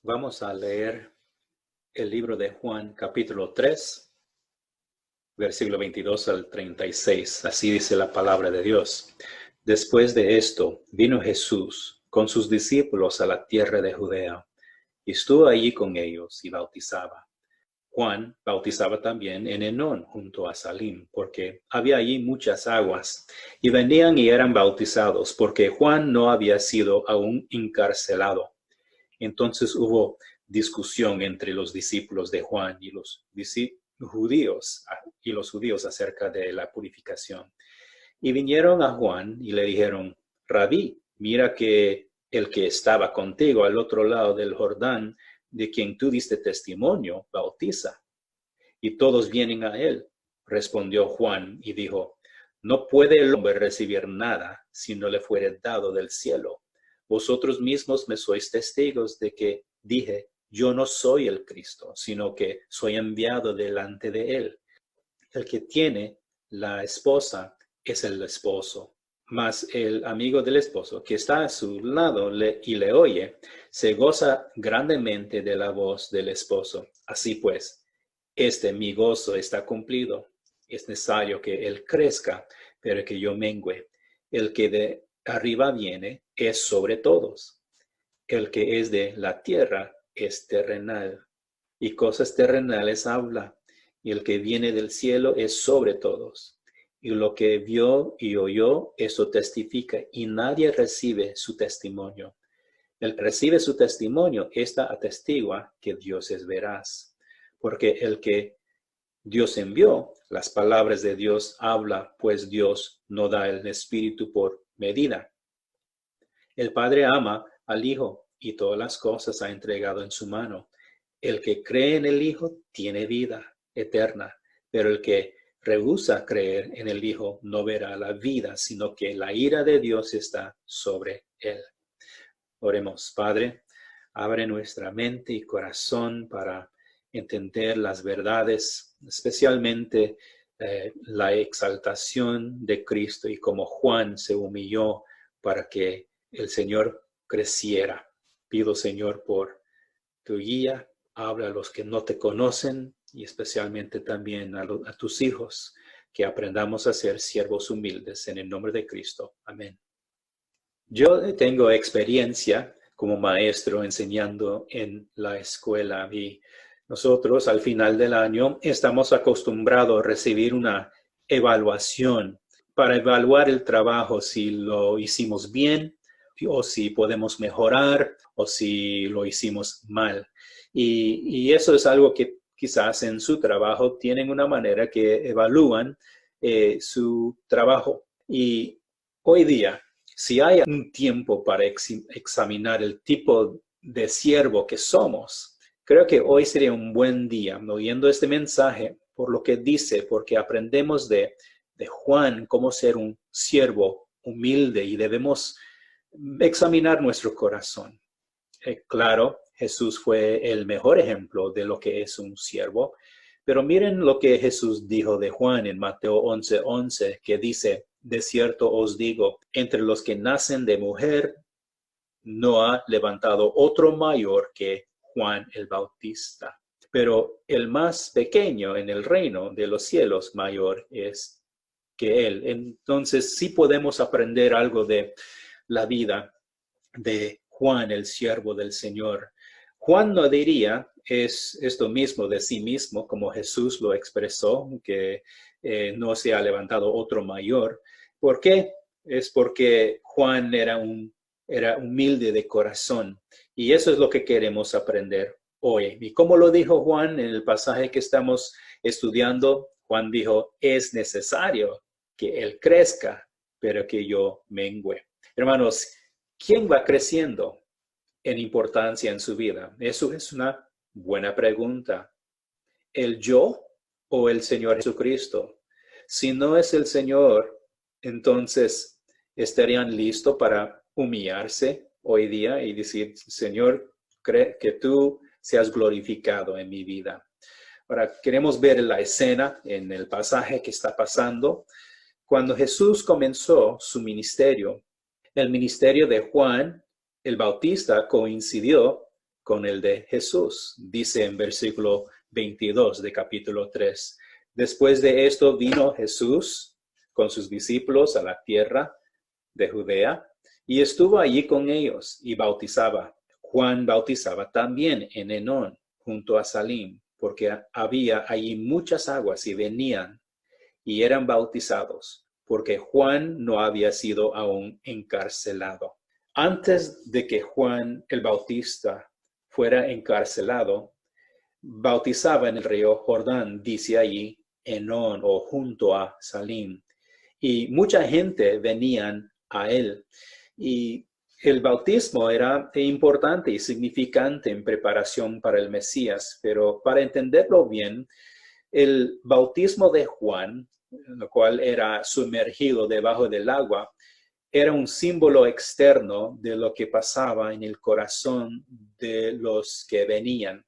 Vamos a leer el libro de Juan, capítulo 3, versículo 22 al 36. Así dice la palabra de Dios. Después de esto, vino Jesús con sus discípulos a la tierra de Judea, y estuvo allí con ellos y bautizaba. Juan bautizaba también en Enón, junto a Salim, porque había allí muchas aguas, y venían y eran bautizados, porque Juan no había sido aún encarcelado. Entonces hubo discusión entre los discípulos de Juan y los judíos acerca de la purificación. Y vinieron a Juan y le dijeron: Rabí, mira que el que estaba contigo al otro lado del Jordán, de quien tú diste testimonio, bautiza, y todos vienen a él. Respondió Juan y dijo: No puede el hombre recibir nada si no le fuere dado del cielo. Vosotros mismos me sois testigos de que dije: Yo no soy el Cristo, sino que soy enviado delante de él. El que tiene la esposa es el esposo, mas el amigo del esposo que está a su lado y le oye, se goza grandemente de la voz del esposo. Así pues, mi gozo está cumplido. Es necesario que él crezca, pero que yo mengüe. El que de arriba viene es sobre todos. El que es de la tierra es terrenal, y cosas terrenales habla. Y el que viene del cielo es sobre todos. Y lo que vio y oyó, eso testifica, y nadie recibe su testimonio. El que recibe su testimonio, esta atestigua que Dios es veraz. Porque el que Dios envió, las palabras de Dios habla, pues Dios no da el Espíritu por medida. El Padre ama al Hijo y todas las cosas ha entregado en su mano. El que cree en el Hijo tiene vida eterna, pero el que rehúsa creer en el Hijo no verá la vida, sino que la ira de Dios está sobre él. Oremos. Padre, abre nuestra mente y corazón para entender las verdades, especialmente la exaltación de Cristo y cómo Juan se humilló para que el Señor creciera. Pido, Señor, por tu guía, habla a los que no te conocen y especialmente también a tus hijos, que aprendamos a ser siervos humildes en el nombre de Cristo. Amén. Yo tengo experiencia como maestro enseñando en la escuela y nosotros al final del año estamos acostumbrados a recibir una evaluación para evaluar el trabajo, si lo hicimos bien o si podemos mejorar o si lo hicimos mal. Y eso es algo que quizás en su trabajo tienen una manera que evalúan su trabajo. Y hoy día, si hay un tiempo para examinar el tipo de siervo que somos, creo que hoy sería un buen día, oyendo este mensaje, por lo que dice, porque aprendemos de Juan cómo ser un siervo humilde y debemos examinar nuestro corazón. Claro, Jesús fue el mejor ejemplo de lo que es un siervo, pero miren lo que Jesús dijo de Juan en Mateo 11:11, que dice: De cierto os digo, entre los que nacen de mujer, no ha levantado otro mayor que Juan el Bautista. Pero el más pequeño en el reino de los cielos mayor es que él. Entonces sí podemos aprender algo de la vida de Juan, el siervo del Señor. Juan no diría es esto mismo de sí mismo, como Jesús lo expresó, que no se ha levantado otro mayor. ¿Por qué? Es porque Juan era humilde de corazón. Y eso es lo que queremos aprender hoy. ¿Y cómo lo dijo Juan en el pasaje que estamos estudiando? Juan dijo: es necesario que él crezca, pero que yo mengüe. Hermanos, ¿quién va creciendo en importancia en su vida? Eso es una buena pregunta. ¿El yo o el Señor Jesucristo? Si no es el Señor, entonces estarían listos para humillarse hoy día y decir: Señor, que tú seas glorificado en mi vida. Ahora, queremos ver la escena en el pasaje que está pasando. Cuando Jesús comenzó su ministerio, el ministerio de Juan el Bautista coincidió con el de Jesús. Dice en versículo 22 de capítulo 3. Después de esto vino Jesús con sus discípulos a la tierra de Judea y estuvo allí con ellos y bautizaba. Juan bautizaba también en Enón, junto a Salim, porque había allí muchas aguas y venían y eran bautizados, porque Juan no había sido aún encarcelado. Antes de que Juan el Bautista fuera encarcelado, bautizaba en el río Jordán, dice allí, Enón o junto a Salim. Y mucha gente venían a él. Y el bautismo era importante y significante en preparación para el Mesías, pero para entenderlo bien, el bautismo de Juan, lo cual era sumergido debajo del agua, era un símbolo externo de lo que pasaba en el corazón de los que venían.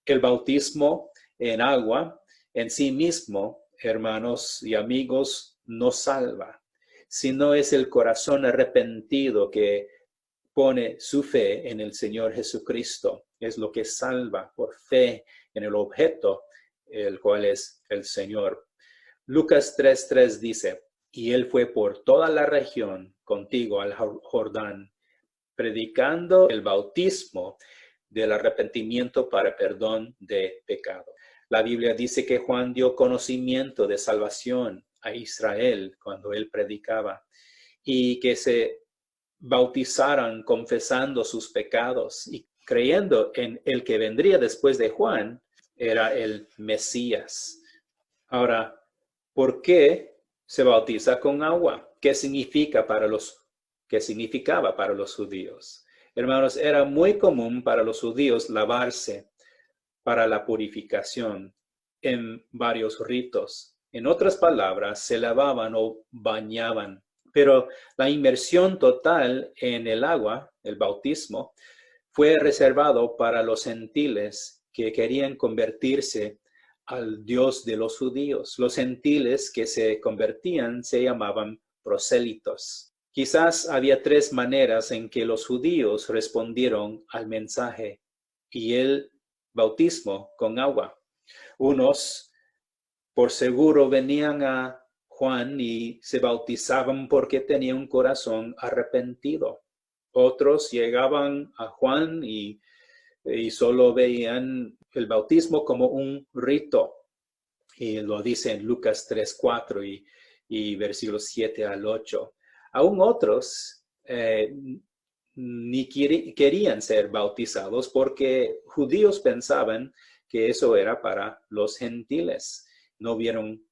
El bautismo en agua en sí mismo, hermanos y amigos, no salva, sino es el corazón arrepentido que pone su fe en el Señor Jesucristo. Es lo que salva por fe en el objeto, el cual es el Señor. Lucas 3:3 dice, y él fue por toda la región contigo al Jordán, predicando el bautismo del arrepentimiento para perdón de pecado. La Biblia dice que Juan dio conocimiento de salvación a Israel cuando él predicaba y que se bautizaran confesando sus pecados y creyendo en el que vendría después de Juan, era el Mesías. Ahora, ¿por qué se bautiza con agua? ¿Qué significaba para los judíos? Hermanos, era muy común para los judíos lavarse para la purificación en varios ritos. En otras palabras, se lavaban o bañaban. Pero la inmersión total en el agua, el bautismo, fue reservado para los gentiles que querían convertirse al Dios de los judíos. Los gentiles que se convertían se llamaban prosélitos. Quizás había tres maneras en que los judíos respondieron al mensaje y el bautismo con agua. Unos, por seguro, venían a Juan y se bautizaban porque tenían un corazón arrepentido. Otros llegaban a Juan y solo veían el bautismo como un rito. Y lo dice en Lucas 3:4 y versículos 7 al 8. Aún otros ni querían ser bautizados porque judíos pensaban que eso era para los gentiles. No vieron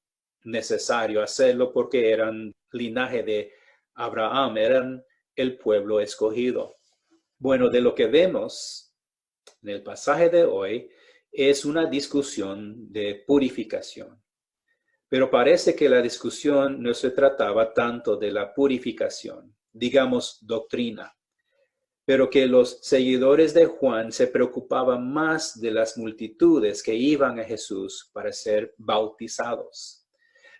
necesario hacerlo porque eran linaje de Abraham, eran el pueblo escogido. Bueno, de lo que vemos en el pasaje de hoy es una discusión de purificación. Pero parece que la discusión no se trataba tanto de la purificación, digamos doctrina, pero que los seguidores de Juan se preocupaban más de las multitudes que iban a Jesús para ser bautizados.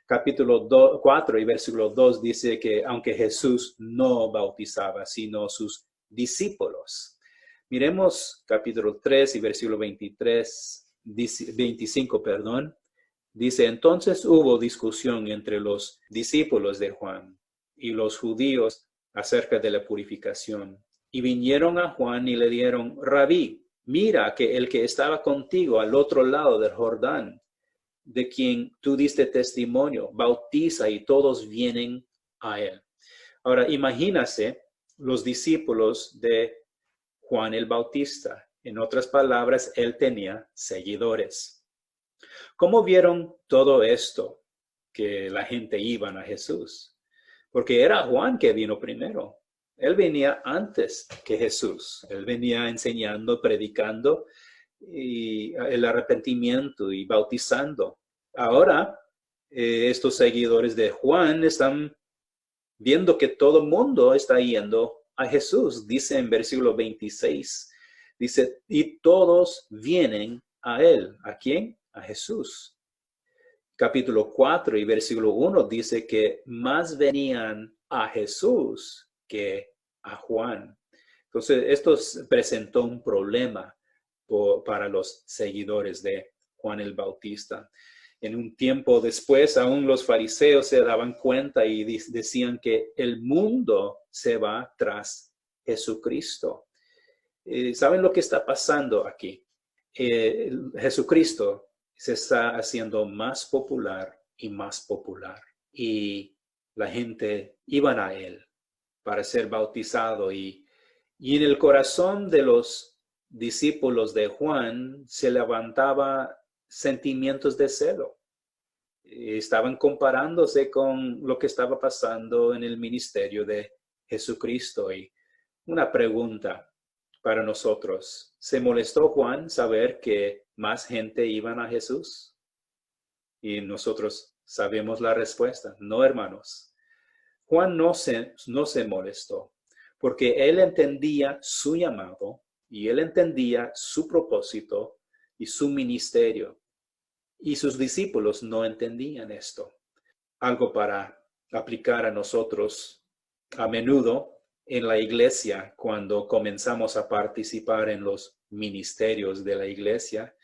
Capítulo 4 y versículo 2 dice que aunque Jesús no bautizaba, sino sus discípulos. Miremos capítulo 3 y versículo 25, Dice, entonces hubo discusión entre los discípulos de Juan y los judíos acerca de la purificación. Y vinieron a Juan y le dijeron, Rabí, mira que el que estaba contigo al otro lado del Jordán, de quien tú diste testimonio, bautiza y todos vienen a él. Ahora, imagínase los discípulos de Juan el Bautista. En otras palabras, él tenía seguidores. ¿Cómo vieron todo esto que la gente iba a Jesús? Porque era Juan que vino primero. Él venía antes que Jesús. Él venía enseñando, predicando y el arrepentimiento y bautizando. Ahora, estos seguidores de Juan están viendo que todo el mundo está yendo a Jesús. Dice en versículo 26, dice, y todos vienen a él. ¿A quién? A Jesús. Capítulo 4 y versículo 1 dice que más venían a Jesús que a Juan. Entonces, esto presentó un problema para los seguidores de Juan el Bautista. En un tiempo después, aún los fariseos se daban cuenta y decían que el mundo se va tras Jesucristo. ¿Saben lo que está pasando aquí? Jesucristo se está haciendo más popular y más popular. Y la gente iban a él para ser bautizado. Y en el corazón de los discípulos de Juan se levantaba sentimientos de celo. Estaban comparándose con lo que estaba pasando en el ministerio de Jesucristo. Y una pregunta para nosotros: ¿se molestó Juan saber que más gente iban a Jesús? Y nosotros sabemos la respuesta: no, hermanos. Juan no se molestó, porque él entendía su llamado y él entendía su propósito y su ministerio. Y sus discípulos no entendían esto. Algo para aplicar a nosotros a menudo en la iglesia, cuando comenzamos a participar en los ministerios de la iglesia.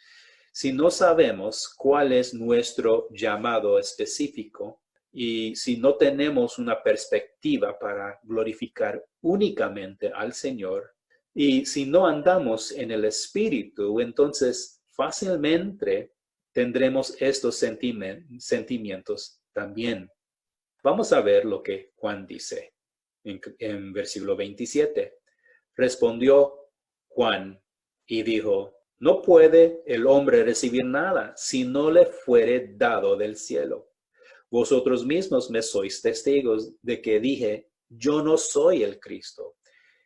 Si no sabemos cuál es nuestro llamado específico y si no tenemos una perspectiva para glorificar únicamente al Señor, y si no andamos en el Espíritu, entonces fácilmente tendremos estos sentimientos también. Vamos a ver lo que Juan dice en versículo 27. Respondió Juan y dijo: no puede el hombre recibir nada si no le fuere dado del cielo. Vosotros mismos me sois testigos de que dije: yo no soy el Cristo,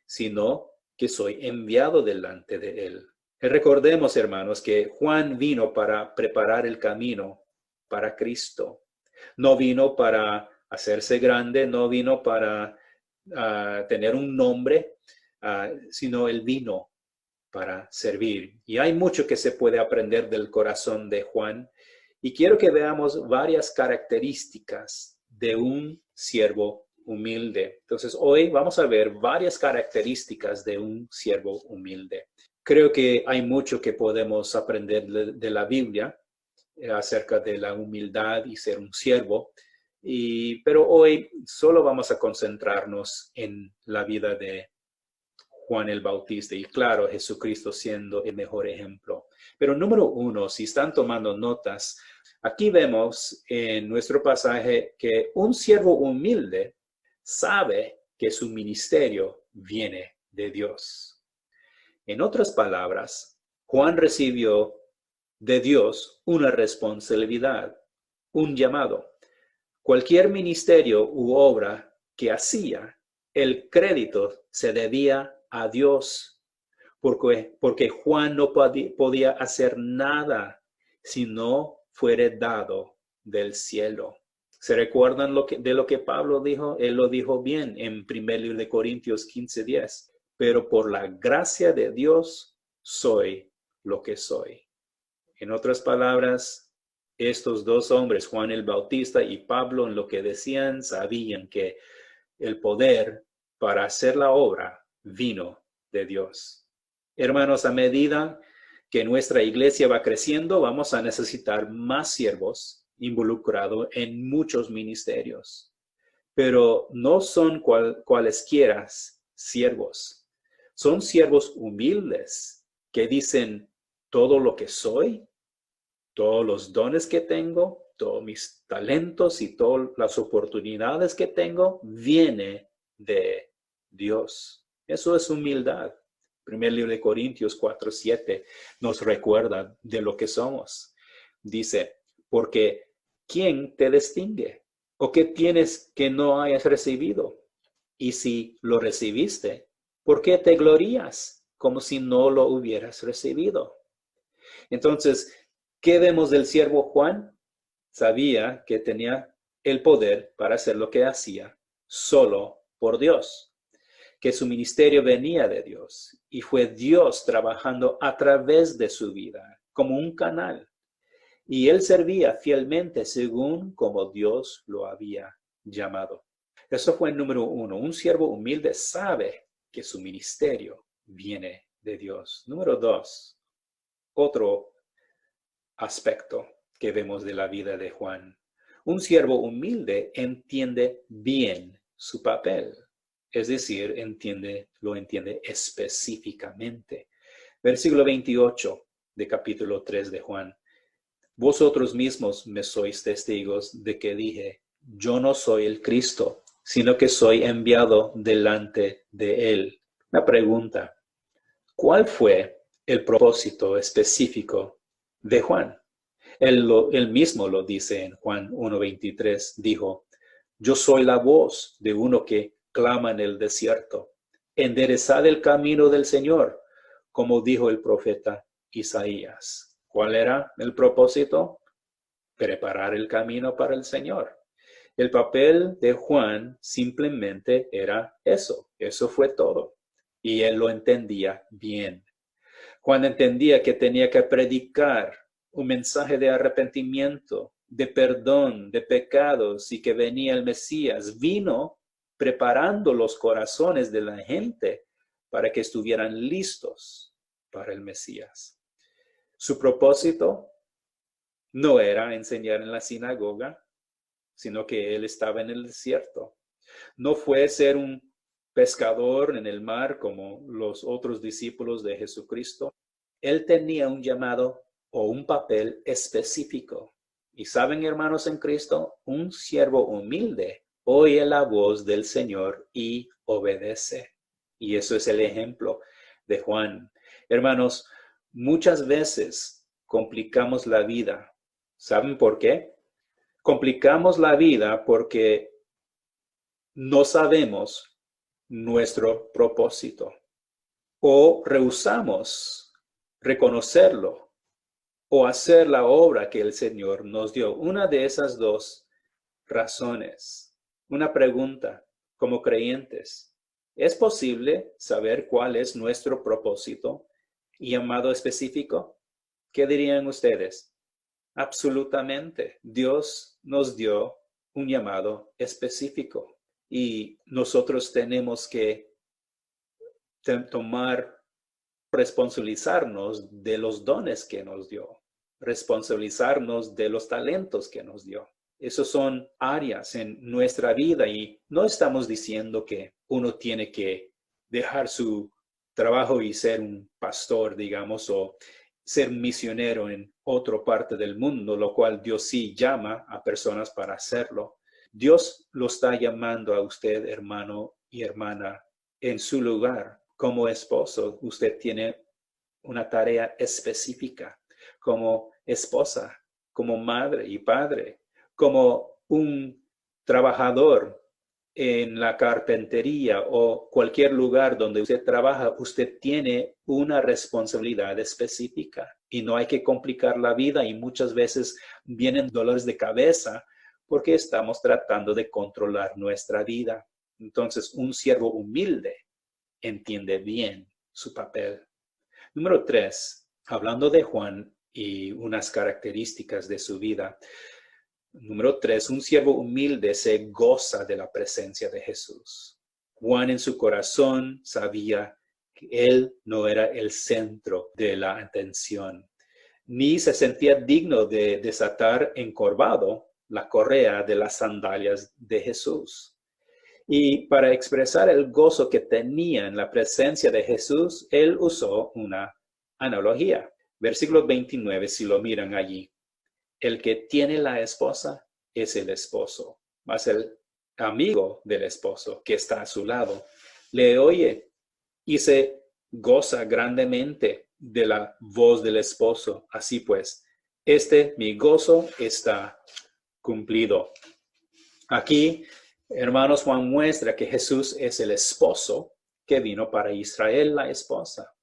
sino que soy enviado delante de él. Recordemos, hermanos, que Juan vino para preparar el camino para Cristo. No vino para hacerse grande, no vino para tener un nombre, sino él vino para servir. Y hay mucho que se puede aprender del corazón de Juan. Y quiero que veamos varias características de un siervo humilde. Entonces, hoy vamos a ver varias características de un siervo humilde. Creo que hay mucho que podemos aprender de la Biblia acerca de la humildad y ser un siervo. Pero hoy solo vamos a concentrarnos en la vida de Juan el Bautista y, claro, Jesucristo siendo el mejor ejemplo. Pero número uno, si están tomando notas, aquí vemos en nuestro pasaje que un siervo humilde sabe que su ministerio viene de Dios. En otras palabras, Juan recibió de Dios una responsabilidad, un llamado. Cualquier ministerio u obra que hacía, el crédito se debía a Dios, porque Juan no podía hacer nada si no fuera dado del cielo. ¿Se recuerdan de lo que Pablo dijo? Él lo dijo bien en 1 Corintios 15:10. Pero por la gracia de Dios soy lo que soy. En otras palabras, estos dos hombres, Juan el Bautista y Pablo, en lo que decían, sabían que el poder para hacer la obra vino de Dios. Hermanos, a medida que nuestra iglesia va creciendo, vamos a necesitar más siervos involucrados en muchos ministerios. Pero no son cualesquiera siervos. Son siervos humildes que dicen: todo lo que soy, todos los dones que tengo, todos mis talentos y todas las oportunidades que tengo, viene de Dios. Eso es humildad. 1 Corintios 4:7 nos recuerda de lo que somos. Dice: porque ¿quién te distingue? ¿O qué tienes que no hayas recibido? Y si lo recibiste, ¿por qué te glorías como si no lo hubieras recibido? Entonces, ¿qué vemos del siervo Juan? Sabía que tenía el poder para hacer lo que hacía solo por Dios, que su ministerio venía de Dios y fue Dios trabajando a través de su vida como un canal. Y él servía fielmente según como Dios lo había llamado. Eso fue el número uno. Un siervo humilde sabe que su ministerio viene de Dios. Número 2, otro aspecto que vemos de la vida de Juan. Un siervo humilde entiende bien su papel, es decir, lo entiende específicamente. Versículo 28 de capítulo 3 de Juan. Vosotros mismos me sois testigos de que dije, yo no soy el Cristo, sino que soy enviado delante de él. Una pregunta, ¿cuál fue el propósito específico de Juan? Él mismo lo dice en Juan 1:23, dijo, yo soy la voz de uno que clama en el desierto, enderezad el camino del Señor, como dijo el profeta Isaías. ¿Cuál era el propósito? Preparar el camino para el Señor. El papel de Juan simplemente era eso fue todo. Y él lo entendía bien. Juan entendía que tenía que predicar un mensaje de arrepentimiento, de perdón, de pecados y que venía el Mesías. Vino preparando los corazones de la gente para que estuvieran listos para el Mesías. Su propósito no era enseñar en la sinagoga, sino que él estaba en el desierto. No fue ser un pescador en el mar como los otros discípulos de Jesucristo. Él tenía un llamado o un papel específico. Y saben, hermanos en Cristo, un siervo humilde oye la voz del Señor y obedece. Y eso es el ejemplo de Juan. Hermanos, muchas veces complicamos la vida. ¿Saben por qué? Complicamos la vida porque no sabemos nuestro propósito o rehusamos reconocerlo o hacer la obra que el Señor nos dio. Una de esas dos razones. Una pregunta como creyentes. ¿Es posible saber cuál es nuestro propósito y llamado específico? ¿Qué dirían ustedes? Absolutamente. Dios nos dio un llamado específico y nosotros tenemos que responsabilizarnos de los dones que nos dio, responsabilizarnos de los talentos que nos dio. Esas son áreas en nuestra vida y no estamos diciendo que uno tiene que dejar su trabajo y ser un pastor, digamos, o ser misionero en otra parte del mundo, lo cual Dios sí llama a personas para hacerlo. Dios lo está llamando a usted, hermano y hermana, en su lugar. Como esposo, usted tiene una tarea específica. Como esposa, como madre y padre, como un trabajador en la carpintería o cualquier lugar donde usted trabaja, usted tiene una responsabilidad específica y no hay que complicar la vida y muchas veces vienen dolores de cabeza porque estamos tratando de controlar nuestra vida. Entonces, un siervo humilde entiende bien su papel. Número 3, hablando de Juan y unas características de su vida. Número 3, un siervo humilde se goza de la presencia de Jesús. Juan en su corazón sabía que él no era el centro de la atención, ni se sentía digno de desatar encorvado la correa de las sandalias de Jesús. Y para expresar el gozo que tenía en la presencia de Jesús, él usó una analogía. Versículo 29, si lo miran allí. El que tiene la esposa es el esposo, más el amigo del esposo que está a su lado le oye y se goza grandemente de la voz del esposo. Así pues, mi gozo está cumplido. Aquí, hermanos, Juan muestra que Jesús es el esposo que vino para Israel, la esposa.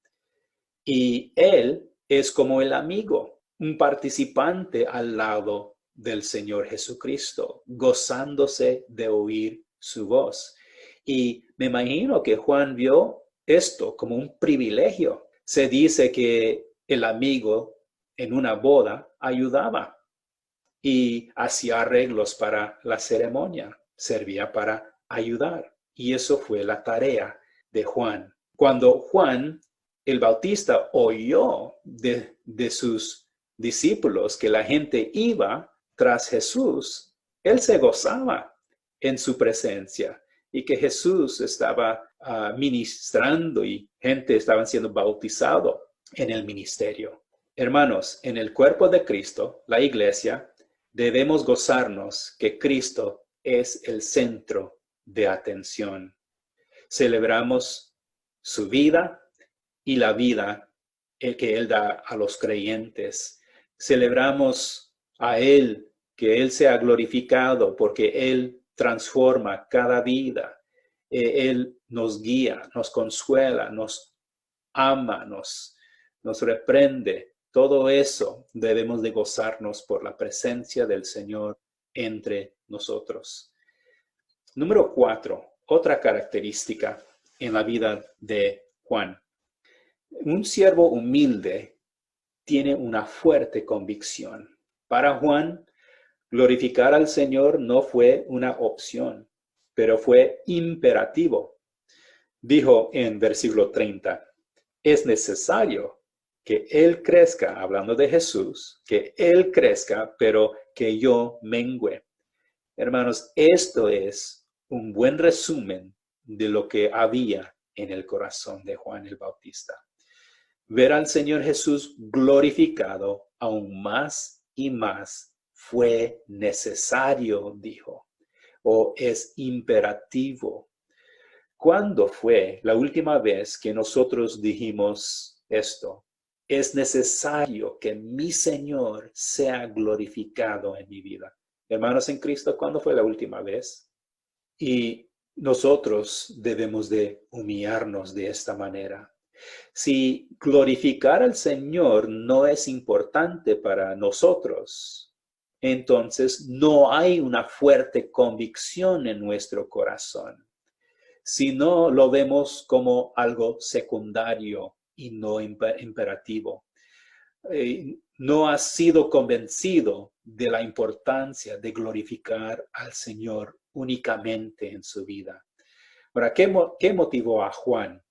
Y él es como el amigo, un participante al lado del Señor Jesucristo, gozándose de oír su voz. Y me imagino que Juan vio esto como un privilegio. Se dice que el amigo en una boda ayudaba y hacía arreglos para la ceremonia, servía para ayudar. Y eso fue la tarea de Juan. Cuando Juan el Bautista oyó de sus discípulos que la gente iba tras Jesús, él se gozaba en su presencia y que Jesús estaba ministrando y gente estaba siendo bautizado en el ministerio. Hermanos, en el cuerpo de Cristo, la iglesia, debemos gozarnos que Cristo es el centro de atención. Celebramos su vida y la vida que Él da a los creyentes. Celebramos a Él, que Él sea glorificado porque Él transforma cada vida. Él nos guía, nos consuela, nos ama, nos reprende. Todo eso debemos de gozarnos por la presencia del Señor entre nosotros. Número 4, otra característica en la vida de Juan. Un siervo humilde tiene una fuerte convicción. Para Juan, glorificar al Señor no fue una opción, pero fue imperativo. Dijo en versículo 30, es necesario que Él crezca, hablando de Jesús, que Él crezca, pero que yo mengüe. Hermanos, esto es un buen resumen de lo que había en el corazón de Juan el Bautista. Ver al Señor Jesús glorificado aún más y más fue necesario, dijo, o es imperativo. ¿Cuándo fue la última vez que nosotros dijimos esto? Es necesario que mi Señor sea glorificado en mi vida. Hermanos en Cristo, ¿cuándo fue la última vez? Y nosotros debemos de humillarnos de esta manera. Si glorificar al Señor no es importante para nosotros, entonces no hay una fuerte convicción en nuestro corazón. Si no lo vemos como algo secundario y no imperativo. No has sido convencido de la importancia de glorificar al Señor únicamente en su vida. Ahora, ¿qué motivó a Juan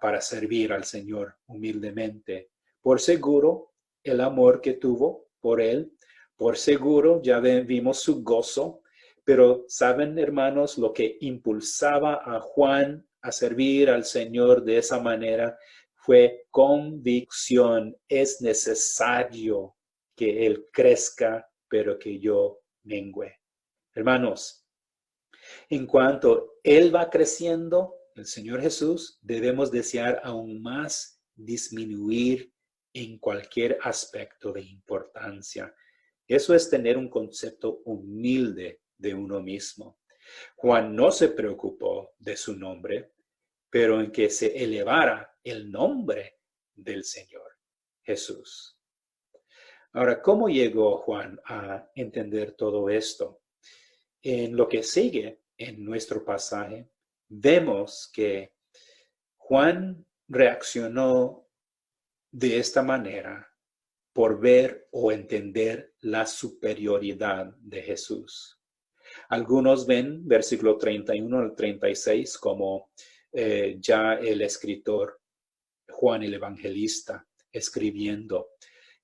para servir al Señor humildemente? Por seguro, el amor que tuvo por Él. Por seguro, ya vimos su gozo. Pero, ¿saben, hermanos, lo que impulsaba a Juan a servir al Señor de esa manera? Fue convicción. Es necesario que Él crezca, pero que yo mengüe. Hermanos, en cuanto Él va creciendo, el Señor Jesús, debemos desear aún más disminuir en cualquier aspecto de importancia. Eso es tener un concepto humilde de uno mismo. Juan no se preocupó de su nombre, pero en que se elevara el nombre del Señor Jesús. Ahora, ¿cómo llegó Juan a entender todo esto? En lo que sigue en nuestro pasaje, vemos que Juan reaccionó de esta manera por ver o entender la superioridad de Jesús. Algunos ven versículo 31 al 36 como ya el escritor Juan el Evangelista escribiendo.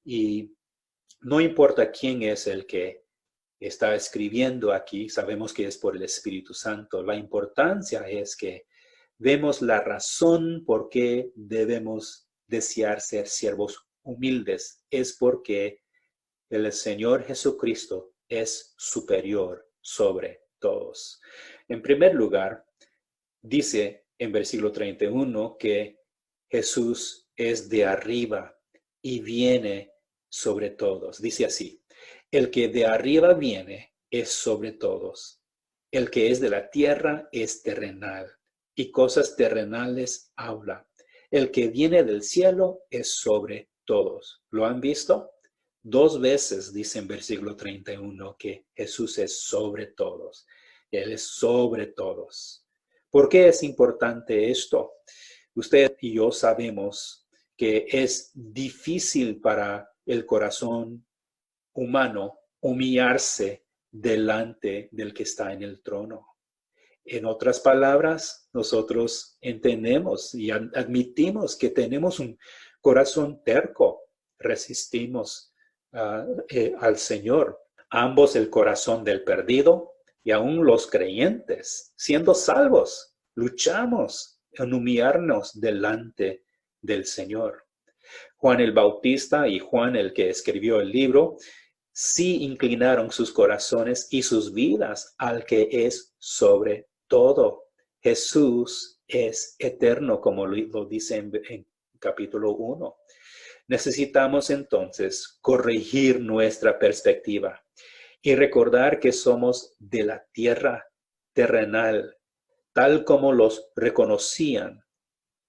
Y no importa quién es el que está escribiendo aquí, sabemos que es por el Espíritu Santo. La importancia es que vemos la razón por qué debemos desear ser siervos humildes. Es porque el Señor Jesucristo es superior sobre todos. En primer lugar, dice en versículo 31 que Jesús es de arriba y viene sobre todos. Dice así, el que de arriba viene es sobre todos. El que es de la tierra es terrenal y cosas terrenales habla. El que viene del cielo es sobre todos. ¿Lo han visto? 2 veces dice en versículo 31 que Jesús es sobre todos. Él es sobre todos. ¿Por qué es importante esto? Usted y yo sabemos que es difícil para el corazón humano humillarse delante del que está en el trono. En otras palabras, nosotros entendemos y admitimos que tenemos un corazón terco, resistimos al Señor. Ambos el corazón del perdido y aún los creyentes, siendo salvos, luchamos en humillarnos delante del Señor. Juan el Bautista y Juan el que escribió el libro, sí inclinaron sus corazones y sus vidas al que es sobre todo. Jesús es eterno, como lo dice en capítulo 1. Necesitamos entonces corregir nuestra perspectiva y recordar que somos de la tierra terrenal, tal como los reconocían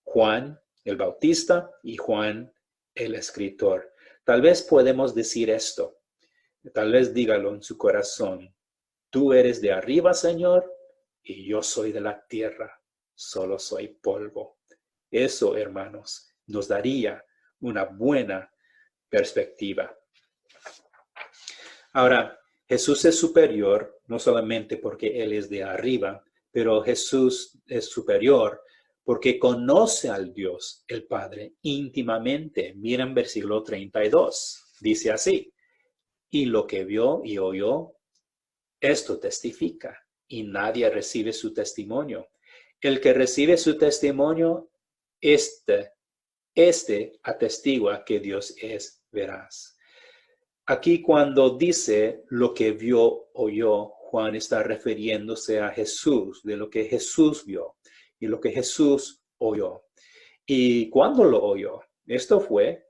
Juan el Bautista y Juan el escritor. Tal vez podemos decir esto, tal vez dígalo en su corazón: tú eres de arriba, Señor, y yo soy de la tierra, solo soy polvo. Eso, hermanos, nos daría una buena perspectiva. Ahora, Jesús es superior, no solamente porque Él es de arriba, pero Jesús es superior porque conoce al Dios, el Padre, íntimamente. Miren versículo 32, dice así: y lo que vio y oyó, esto testifica, y nadie recibe su testimonio. El que recibe su testimonio, este atestigua que Dios es veraz. Aquí cuando dice lo que vio, oyó, Juan está refiriéndose a Jesús, de lo que Jesús vio y lo que Jesús oyó. ¿Y cuándo lo oyó? Esto fue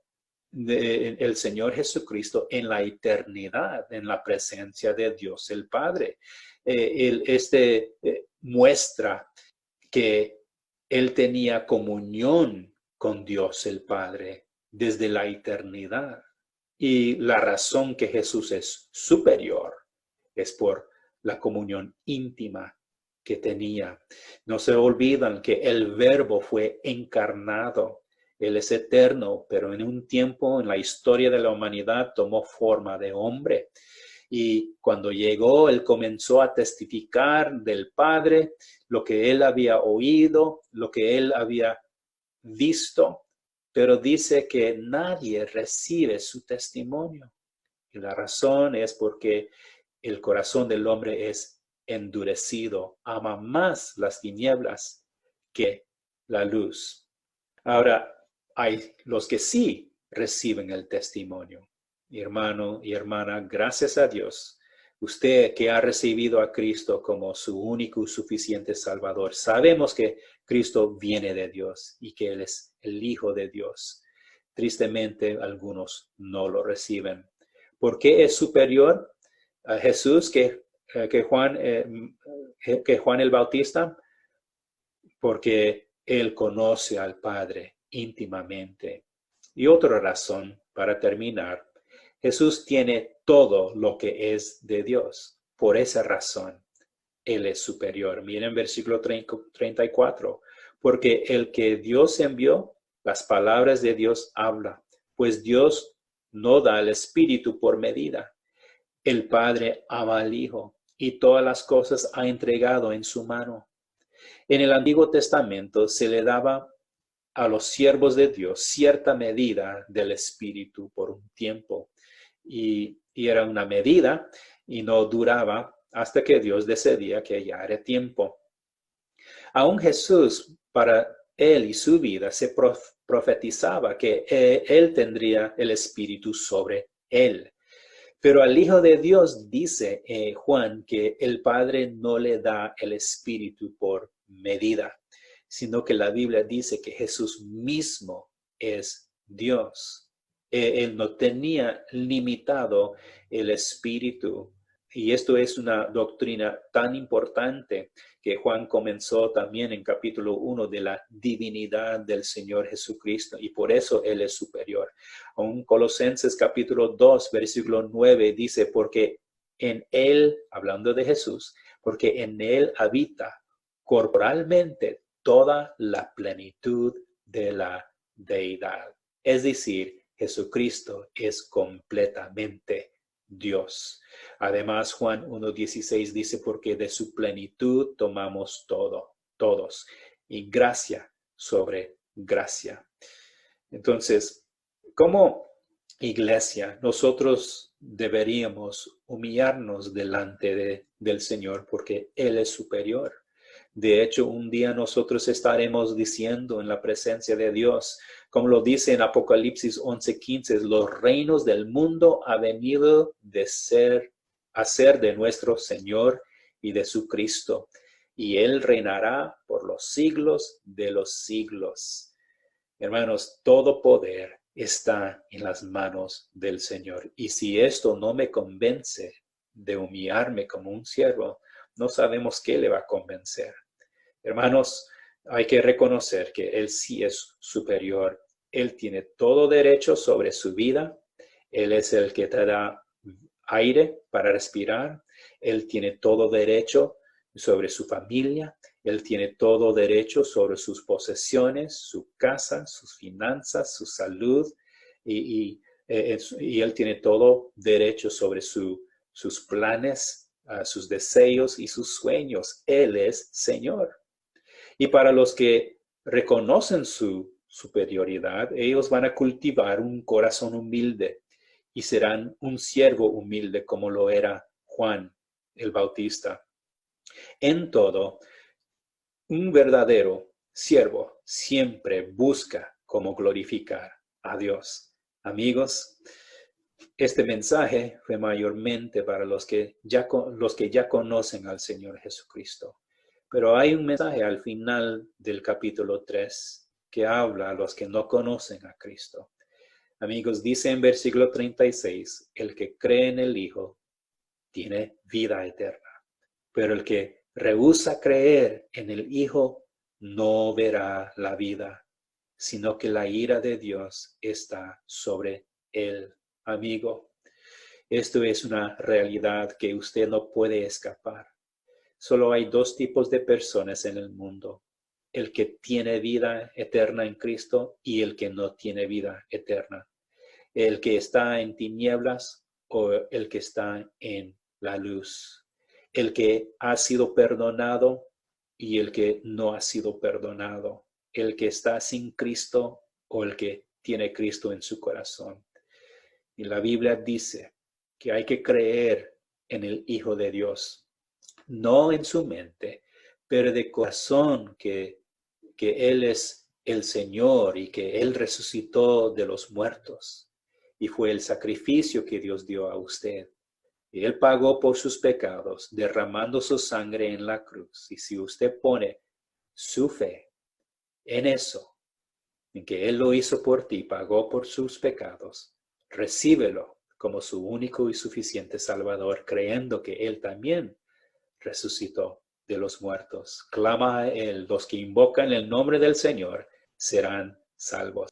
el Señor Jesucristo en la eternidad, en la presencia de Dios el Padre. Muestra que Él tenía comunión con Dios el Padre desde la eternidad. Y la razón que Jesús es superior es por la comunión íntima que tenía. No se olvidan que el Verbo fue encarnado. Él es eterno, pero en un tiempo en la historia de la humanidad tomó forma de hombre. Y cuando llegó, Él comenzó a testificar del Padre, lo que Él había oído, lo que Él había visto. Pero dice que nadie recibe su testimonio. Y la razón es porque el corazón del hombre es endurecido, ama más las tinieblas que la luz. Ahora, hay los que sí reciben el testimonio. Mi hermano y hermana, gracias a Dios, usted que ha recibido a Cristo como su único y suficiente Salvador, sabemos que Cristo viene de Dios y que Él es el Hijo de Dios. Tristemente, algunos no lo reciben. ¿Por qué es superior a Jesús que Juan el Bautista? Porque Él conoce al Padre íntimamente. Y otra razón, para terminar, Jesús tiene todo lo que es de Dios. Por esa razón, Él es superior. Miren versículo 34. Porque el que Dios envió, las palabras de Dios habla, pues Dios no da el Espíritu por medida. El Padre ama al Hijo y todas las cosas ha entregado en su mano. En el Antiguo Testamento se le daba a los siervos de Dios cierta medida del Espíritu por un tiempo. Y era una medida y no duraba hasta que Dios decidía que ya era tiempo. Aún Jesús, para él y su vida, se profetizaba que él tendría el Espíritu sobre él. Pero al Hijo de Dios dice Juan que el Padre no le da el Espíritu por medida, sino que la Biblia dice que Jesús mismo es Dios. Él no tenía limitado el Espíritu. Y esto es una doctrina tan importante que Juan comenzó también en capítulo 1 de la divinidad del Señor Jesucristo. Y por eso Él es superior. Aún Colosenses capítulo 2, versículo 9 dice, porque en Él, hablando de Jesús, porque en Él habita corporalmente toda la plenitud de la deidad. Es decir, Jesucristo es completamente Dios. Además, Juan 1:16 dice, porque de su plenitud tomamos todos, y gracia sobre gracia. Entonces, como iglesia, nosotros deberíamos humillarnos delante del Señor porque Él es superior. De hecho, un día nosotros estaremos diciendo en la presencia de Dios, como lo dice en Apocalipsis 11:15, los reinos del mundo ha venido a ser de nuestro Señor y de su Cristo, y Él reinará por los siglos de los siglos. Hermanos, todo poder está en las manos del Señor. Y si esto no me convence de humillarme como un siervo, no sabemos qué le va a convencer. Hermanos, hay que reconocer que Él sí es superior. Él tiene todo derecho sobre su vida. Él es el que te da aire para respirar. Él tiene todo derecho sobre su familia. Él tiene todo derecho sobre sus posesiones, su casa, sus finanzas, su salud. Y Él tiene todo derecho sobre sus planes, sus deseos y sus sueños. Él es Señor. Y para los que reconocen su superioridad, ellos van a cultivar un corazón humilde y serán un siervo humilde como lo era Juan el Bautista. En todo, un verdadero siervo siempre busca cómo glorificar a Dios. Amigos, este mensaje fue mayormente para los que ya conocen al Señor Jesucristo. Pero hay un mensaje al final del capítulo 3 que habla a los que no conocen a Cristo. Amigos, dice en versículo 36, el que cree en el Hijo tiene vida eterna, pero el que rehúsa creer en el Hijo no verá la vida, sino que la ira de Dios está sobre él. Amigo, esto es una realidad que usted no puede escapar. Solo hay dos tipos de personas en el mundo, el que tiene vida eterna en Cristo y el que no tiene vida eterna, el que está en tinieblas o el que está en la luz, el que ha sido perdonado y el que no ha sido perdonado, el que está sin Cristo o el que tiene Cristo en su corazón. Y la Biblia dice que hay que creer en el Hijo de Dios, no en su mente, pero de corazón que Él es el Señor y que Él resucitó de los muertos. Y fue el sacrificio que Dios dio a usted. Y Él pagó por sus pecados, derramando su sangre en la cruz. Y si usted pone su fe en eso, en que Él lo hizo por ti, pagó por sus pecados, recíbelo como su único y suficiente Salvador, creyendo que Él también resucitó de los muertos. Clama a Él. Los que invocan el nombre del Señor serán salvos.